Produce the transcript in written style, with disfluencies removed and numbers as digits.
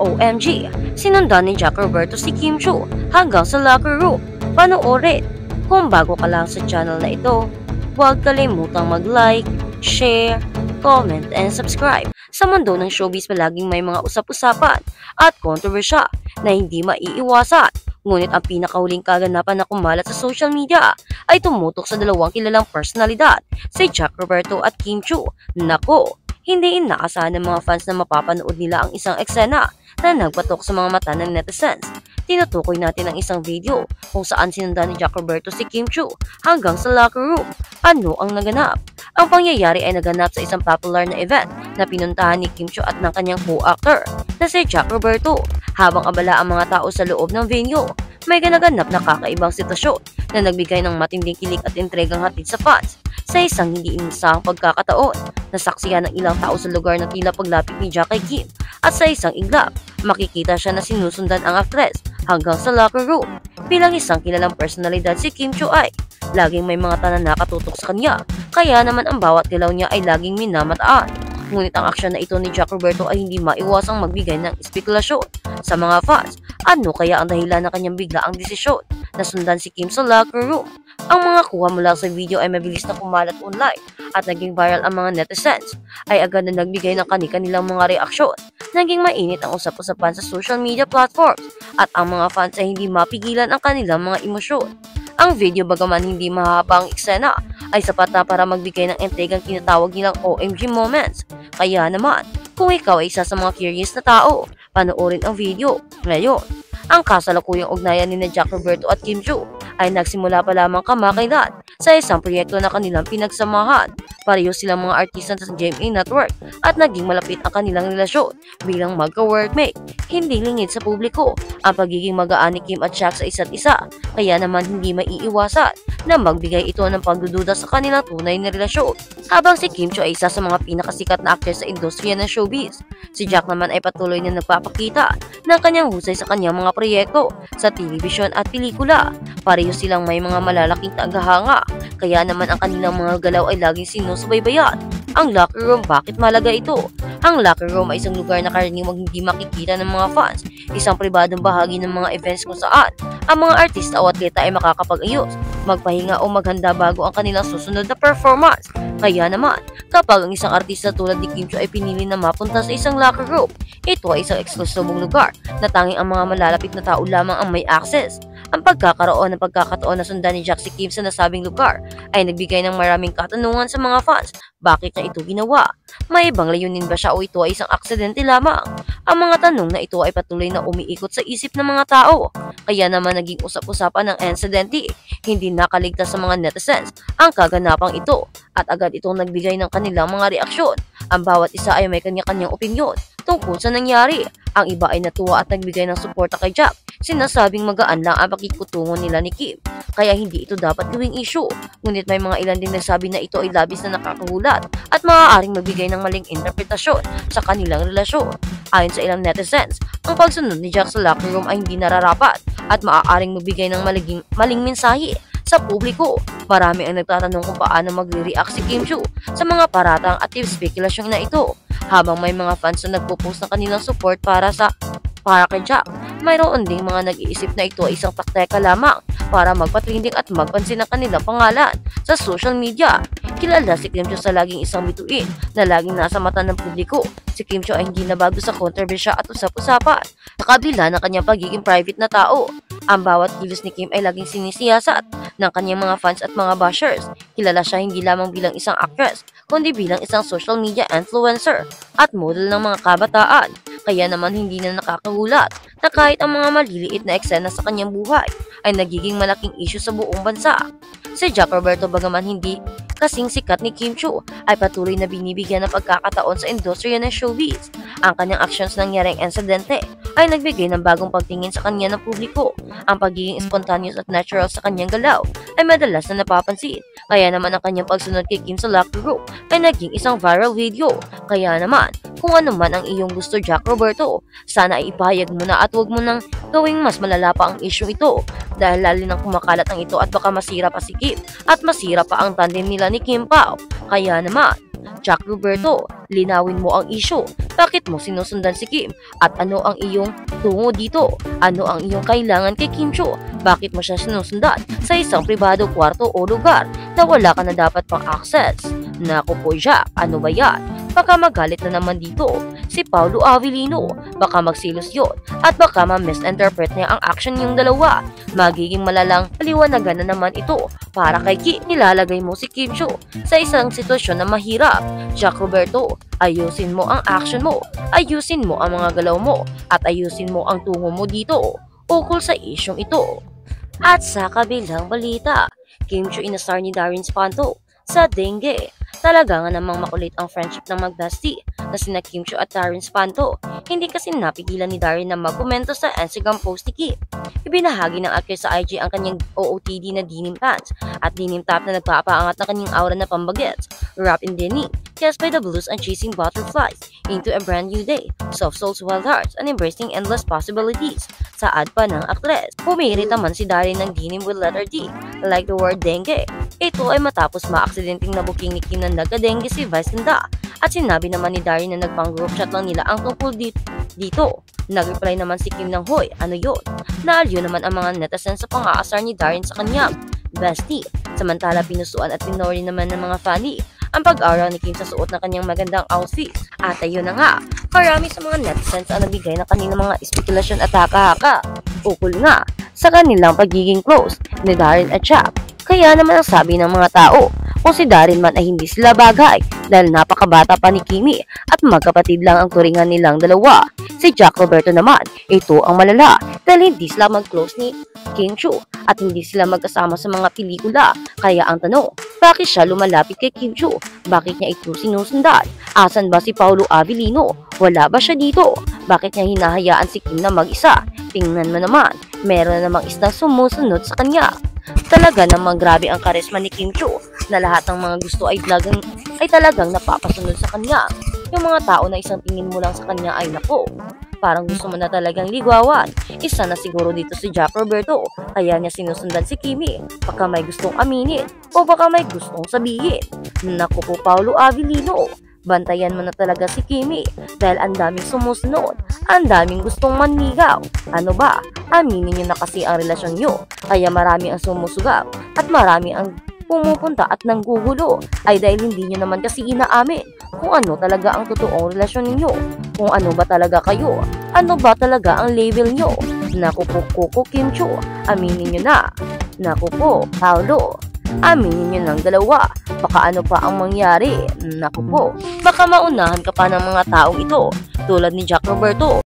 OMG, sinundan ni Jack Roberto si Kim Chiu hanggang sa locker room. Panoorin! Kung bago ka lang sa channel na ito, huwag kalimutang mag-like, share, comment, and subscribe. Sa mundo ng showbiz palaging may mga usap-usapan at kontrobersya na hindi maiiwasan. Ngunit ang pinakahuling kaganapan na kumalat sa social media ay tumutok sa dalawang kilalang personalidad, si Jack Roberto at Kim Chiu. Nako, hindi inaasahan ng mga fans na mapapanood nila ang isang eksena na nagpatok sa mga mata ng netizens. Tinutukoy natin ang isang video kung saan sinundan ni Jack Roberto si Kim Chiu hanggang sa locker room. Ano ang naganap? Ang pangyayari ay naganap sa isang popular na event na pinuntahan ni Kim Chiu at ng kanyang co-actor na si Jack Roberto. Habang abala ang mga tao sa loob ng venue, may ganaganap na kakaibang sitwasyon na nagbigay ng matinding kilig at intregang hatid sa fans. Sa isang hindi inaasahang pagkakataon, nasaksihan ng ilang tao sa lugar na tila paglapit ni Jack kay Kim at sa isang iglap, makikita siya na sinusundan ang aktres hanggang sa locker room. Bilang isang kilalang personalidad si Kim Chiu ay laging may mga tanan nakatutok sa kanya, kaya naman ang bawat galaw niya ay laging minamataan. Ngunit ang aksyon na ito ni Jack Roberto ay hindi maiwasang magbigay ng espekulasyon sa mga fans. Ano kaya ang dahilan ng kanyang biglaang desisyon na sundan si Kim sa locker room? Ang mga kuha mula sa video ay mabilis na kumalat online at naging viral ang mga netizens ay agad na nagbigay ng kanilang mga reaksyon. Naging mainit ang usap-usapan sa social media platforms at ang mga fans ay hindi mapigilan ang kanilang mga emosyon. Ang video bagaman hindi mahaba ang eksena ay sapat na para magbigay ng intrigang tinatawag nilang OMG moments. Kaya naman, kung ikaw ay isa sa mga curious na tao, panoorin ang video. Ngayon, ang kasalukuyang ugnayan ni Jack Roberto at Kim Chiu ay nagsimula pa lamang kamakailan sa isang proyekto na kanilang pinagsamahan. Pareho silang mga artista sa GMA Network at naging malapit ang kanilang relasyon bilang magka-workmate. Hindi lingid sa publiko ang pagiging magaan ni Kim at Jack sa isa't isa, kaya naman hindi maiiwasan na magbigay ito ng pagdududa sa kanilang tunay na relasyon. Habang si Kim Chiu ay isa sa mga pinakasikat na aktres sa industriya ng showbiz, si Jack naman ay patuloy na nagpapakita ng kanyang husay sa kanyang mga proyekto sa telebisyon at pelikula. Pareho silang may mga malalaking tagahanga, kaya naman ang kanilang mga galaw ay laging sinusubaybayan. Ang locker room, bakit malaga ito? Ang locker room ay isang lugar na karaniwang hindi makikita ng mga fans, isang pribadong bahagi ng mga events kung saan ang mga artista o atleta ay makakapag-ayos, magpahinga o maghanda bago ang kanilang susunod na performance. Kaya naman, kapag ang isang artista tulad ni Kim Chiu ay pinili na mapunta sa isang locker room, ito ay isang eksklusibong lugar na tanging ang mga malalapit na tao lamang ang may access. Ang pagkakaroon ng pagkakataon na sundan ni Jack si Kim sa nasabing lugar ay nagbigay ng maraming katanungan sa mga fans. Bakit niya ito ginawa? May ibang layunin ba siya o ito ay isang aksidente lamang? Ang mga tanong na ito ay patuloy na umiikot sa isip ng mga tao. Kaya naman naging usap-usapan ng insidente. Hindi nakaligtas sa mga netizens ang kaganapang ito at agad itong nagbigay ng kanilang mga reaksyon. Ang bawat isa ay may kanya-kanyang opinyon tungkol sa nangyari. Ang iba ay natuwa at nagbigay ng suporta kay Jack. Sinasabing magaan lang ang pakikutungo nila ni Kim, kaya hindi ito dapat gawing issue. Ngunit may mga ilan din nagsabi na ito ay labis na nakakagulat at maaaring magbigay ng maling interpretasyon sa kanilang relasyon. Ayon sa ilang netizens, ang pagsunod ni Jack sa locker room ay hindi nararapat at maaaring magbigay ng maling mensahe sa publiko. Marami ang nagtatanong kung paano magre-react si Kim Chiu sa mga paratang at spekulasyon na ito, habang may mga fans na nagpo-post ng kanilang support para kay Jack. Mayroon ding mga nag-iisip na ito ay isang taktika lamang para magpatrending at magpansin ang kanilang pangalan sa social media. Kilala si Kim Chiu sa laging isang bituin na laging nasa mata ng publiko. Si Kim Chiu ay hindi na bago sa kontrobersya at usap-usapan sa kabila ng kanyang pagiging private na tao. Ang bawat kilos ni Kim ay laging sinisiyasat ng kanyang mga fans at mga bashers. Kilala siya hindi lamang bilang isang actress, kundi bilang isang social media influencer at model ng mga kabataan. Kaya naman hindi na nakakagulat na kahit ang mga maliliit na eksena sa kanyang buhay ay nagiging malaking issue sa buong bansa. Si Jack Roberto bagaman hindi kasing sikat ni Kim Chiu ay patuloy na binibigyan ng pagkakataon sa industriya ng showbiz. Ang kanyang actions nangyaring insidente ay nagbigay ng bagong pagtingin sa kanya ng publiko. Ang pagiging spontaneous at natural sa kanyang galaw ay madalas na napapansin. Kaya naman ang kanyang pagsunod kay Kim sa locker room ay naging isang viral video. Kaya naman, Kung ano man ang iyong gusto, Jack Roberto, sana ay ipahayag mo na at huwag mo nang gawing mas malala pa ang issue ito dahil lalo nang kumakalat ang ito at baka masira pa si Kim at masira pa ang tandem nila ni Kim Pao. Kaya naman, Jack Roberto, linawin mo ang issue. Bakit mo sinusundan si Kim? At ano ang iyong tungo dito? Ano ang iyong kailangan kay Kim Chiu? Bakit mo siya sinusundan sa isang pribado kwarto o lugar na wala ka na dapat pang access? Naku po, Jack, ano ba yan? Baka magalit na naman dito si Paulo Avellino. Baka magsilos yun at baka ma-misinterpret niya ang action niyong dalawa. Magiging malalang paliwanagan na naman ito para kay Kim. Nilalagay mo si Kim Chiu sa isang sitwasyon na mahirap. Jack Roberto, ayusin mo ang action mo, ayusin mo ang mga galaw mo, at ayusin mo ang tungo mo dito ukol sa isyong ito. At sa kabilang balita, Kim Chiu inasar ni Darren Espanto sa dengue. Talaga nga namang makulit ang friendship ng mag-bestie na sina Kim Chiu at Darren Espanto. Hindi kasi napigilan ni Darren na magkomento sa Instagram post ni Kim. Ibinahagi ng actress sa IG ang kanyang OOTD na denim pants at denim top na nagpapaangat ng kanyang aura na pambagets. Wrapped in denim, cast by the blues and chasing butterflies into a brand new day. Soft souls, wild hearts, and embracing endless possibilities. Saad pa ng aktres. Pumirit naman si Darren ng denim with letter D, like the word dengue. Ito ay matapos maaksidenteng nabuking ni Kim na nagka-dengue si Vice Ganda. At sinabi naman ni Darren na nagpang-group chat lang nila ang tungkol dito. Nag-reply naman si Kim ng, "Hoy, ano yun?" Naaliw naman ang mga netizens sa pang-aasar ni Darren sa kanyang bestie. Samantala, pinusuan at pinori naman ng mga funny ang pag-aral ni Kim sa suot ng kanyang magandang outfit. At ayun na nga, marami sa mga netizens ang nagbigay ng kanilang mga espekulasyon at haka-haka ukol nga sa kanilang pagiging close ni Darren at Jack. Kaya naman ang sabi ng mga tao, kung si Darren man ay hindi sila bagay dahil napakabata pa ni Kimi at magkapatid lang ang turingan nilang dalawa. Si Jack Roberto naman, ito ang malala dahil hindi sila mag-close ni Kim Chiu at hindi sila magkasama sa mga pelikula. Kaya ang tanong, bakit siya lumalapit kay Kim Chiu? Bakit niya ito sinusundan? Asan ba si Paulo Avellino? Wala ba siya dito? Bakit niya hinahayaan si Kim na mag-isa? Tingnan mo naman, meron namang isang sumusunod sa kanya. Talaga namang grabe ang karisma ni Kim Chiu na lahat ng mga gusto ay talagang napapasunod sa kanya. Yung mga tao na isang tingin mo lang sa kanya ay nako, parang gusto mo na talagang ligawan. Isa na siguro dito si Jack Roberto, kaya niya sinusundan si Kimi. Baka may gustong aminin o baka may gustong sabihin. Naku po, Paulo Avellino, bantayan mo na talaga si Kimi dahil ang daming sumusunod, ang daming gustong manligaw. Ano ba? Aminin niyo na kasi ang relasyon niyo, kaya marami ang sumusugap at marami ang pumupunta at nanggugulo ay dahil hindi niyo naman kasi inaamin kung ano talaga ang totoong relasyon ninyo, kung ano ba talaga kayo, ano ba talaga ang label nyo. Naku po, Coco Kim Chiu, aminin nyo na. Naku po, Paulo, aminin nyo ng dalawa, baka ano pa ang mangyari. Naku po, baka maunahan ka pa ng mga taong ito tulad ni Jack Roberto.